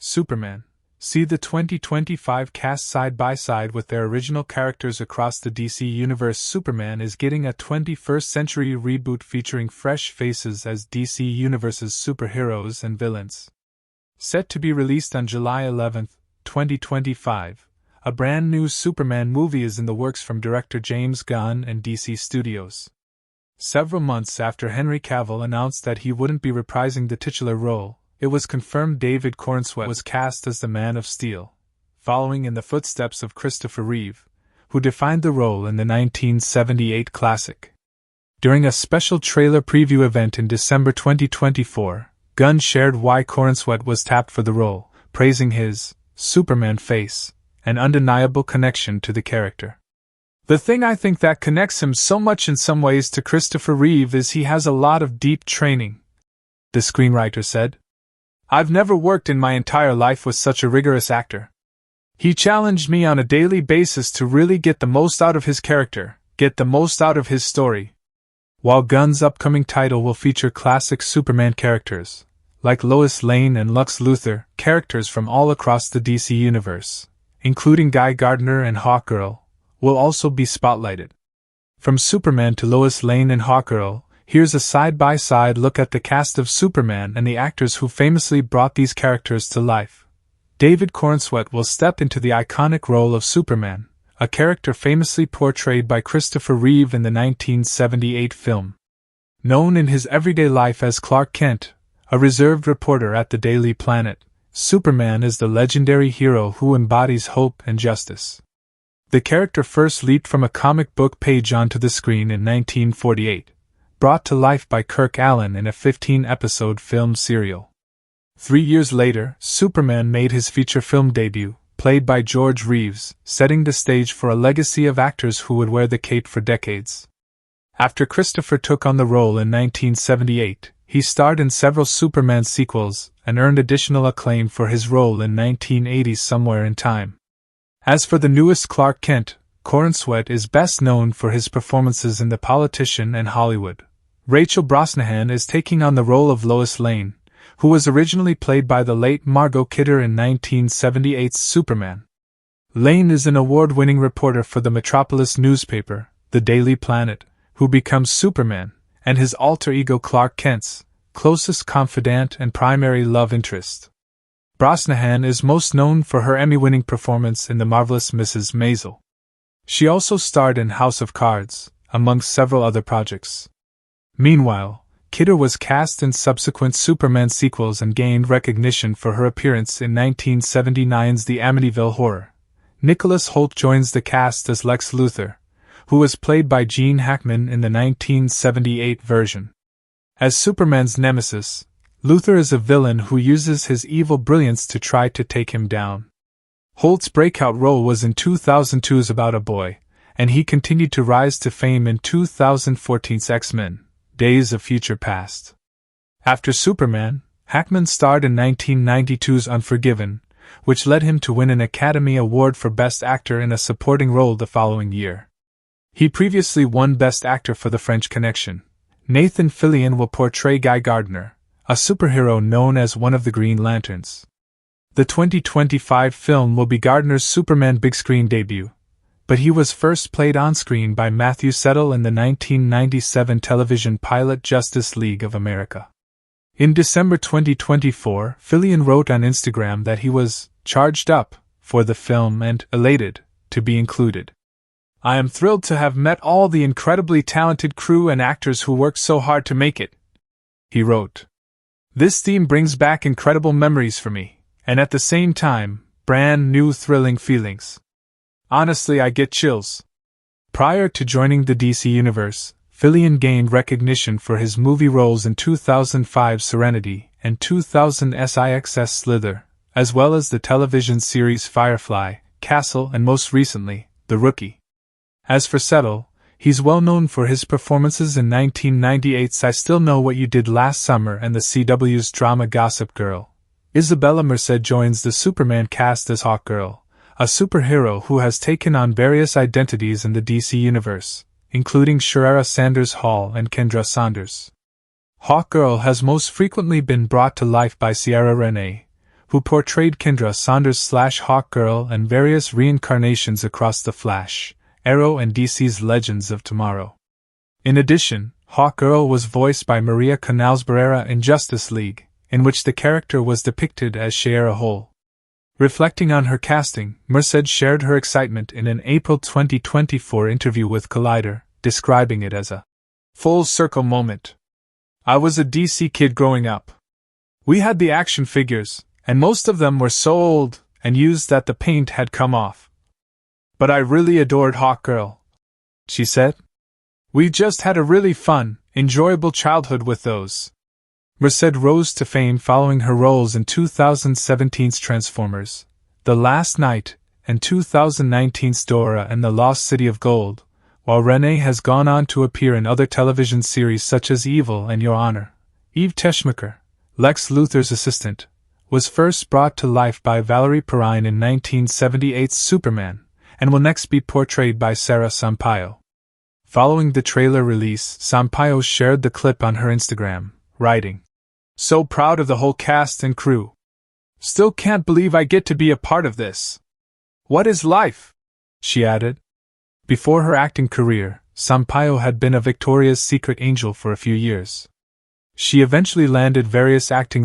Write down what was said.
Superman. See the 2025 cast side by side with their original characters across the DC Universe. Superman is getting a 21st century reboot featuring fresh faces as DC Universe's superheroes and villains. Set to be released on July 11, 2025, a brand new Superman movie is in the works from director James Gunn and DC Studios. Several months after Henry Cavill announced that he wouldn't be reprising the titular role, it was confirmed David Corenswet was cast as the Man of Steel, following in the footsteps of Christopher Reeve, who defined the role in the 1978 classic. During a special trailer preview event in December 2024, Gunn shared why Corenswet was tapped for the role, praising his Superman face, an undeniable connection to the character. The thing I think that connects him so much in some ways to Christopher Reeve is he has a lot of deep training, the screenwriter said. I've never worked in my entire life with such a rigorous actor. He challenged me on a daily basis to really get the most out of his character, get the most out of his story. While Gunn's upcoming title will feature classic Superman characters, like Lois Lane and Lex Luthor, characters from all across the DC Universe, including Guy Gardner and Hawkgirl, will also be spotlighted. From Superman to Lois Lane and Hawkgirl, here's a side-by-side look at the cast of Superman and the actors who famously brought these characters to life. David Corenswet will step into the iconic role of Superman, a character famously portrayed by Christopher Reeve in the 1978 film. Known in his everyday life as Clark Kent, a reserved reporter at the Daily Planet, Superman is the legendary hero who embodies hope and justice. The character first leaped from a comic book page onto the screen in 1948, brought to life by Kirk Alyn in a 15-episode film serial. 3 years later, Superman made his feature film debut, played by George Reeves, setting the stage for a legacy of actors who would wear the cape for decades. After Christopher took on the role in 1978, he starred in several Superman sequels and earned additional acclaim for his role in 1980's Somewhere in Time. As for the newest Clark Kent, Corenswet is best known for his performances in The Politician and Hollywood. Rachel Brosnahan is taking on the role of Lois Lane, who was originally played by the late Margot Kidder in 1978's Superman. Lane is an award-winning reporter for the Metropolis newspaper, The Daily Planet, who becomes Superman, and his alter ego Clark Kent's closest confidant and primary love interest. Brosnahan is most known for her Emmy-winning performance in The Marvelous Mrs. Maisel. She also starred in House of Cards, amongst several other projects. Meanwhile, Kidder was cast in subsequent Superman sequels and gained recognition for her appearance in 1979's The Amityville Horror. Nicholas Hoult joins the cast as Lex Luthor, who was played by Gene Hackman in the 1978 version. As Superman's nemesis, Luthor is a villain who uses his evil brilliance to try to take him down. Holt's breakout role was in 2002's About a Boy, and he continued to rise to fame in 2014's X-Men: Days of Future Past. After Superman, Hackman starred in 1992's Unforgiven, which led him to win an Academy Award for Best Actor in a Supporting Role the following year. He previously won Best Actor for The French Connection. Nathan Fillion will portray Guy Gardner, a superhero known as one of the Green Lanterns. The 2025 film will be Gardner's Superman big screen debut, but he was first played on-screen by Matthew Settle in the 1997 television pilot Justice League of America. In December 2024, Fillion wrote on Instagram that he was charged up for the film and elated to be included. I am thrilled to have met all the incredibly talented crew and actors who worked so hard to make it, he wrote. This theme brings back incredible memories for me, and at the same time, brand new thrilling feelings. Honestly, I get chills. Prior to joining the DC Universe, Fillion gained recognition for his movie roles in 2005's Serenity and 2006's Slither, as well as the television series Firefly, Castle, and most recently, The Rookie. As for Settle, he's well known for his performances in 1998's I Still Know What You Did Last Summer and the CW's drama Gossip Girl. Isabella Merced joins the Superman cast as Hawkgirl, a superhero who has taken on various identities in the DC Universe, including Sherera Sanders Hall and Kendra Saunders. Hawkgirl has most frequently been brought to life by Ciara Renee, who portrayed Kendra Saunders/Hawkgirl and various reincarnations across The Flash, Arrow and DC's Legends of Tomorrow. In addition, Hawkgirl was voiced by Maria Canals-Barrera in Justice League, in which the character was depicted as Shayera Hole. Reflecting on her casting, Merced shared her excitement in an April 2024 interview with Collider, describing it as a full-circle moment. "I was a DC kid growing up. We had the action figures, and most of them were so old and used that the paint had come off. But I really adored Hawkgirl," she said. "We just had a really fun, enjoyable childhood with those." Merced rose to fame following her roles in 2017's Transformers, The Last Knight, and 2019's Dora and the Lost City of Gold, while Renee has gone on to appear in other television series such as Evil and Your Honor. Eve Teschmacher, Lex Luthor's assistant, was first brought to life by Valerie Perrine in 1978's Superman, and will next be portrayed by Sarah Sampaio. Following the trailer release, Sampaio shared the clip on her Instagram, writing, "So proud of the whole cast and crew. Still can't believe I get to be a part of this. What is life?" she added. Before her acting career, Sampaio had been a Victoria's Secret angel for a few years. She eventually landed various acting roles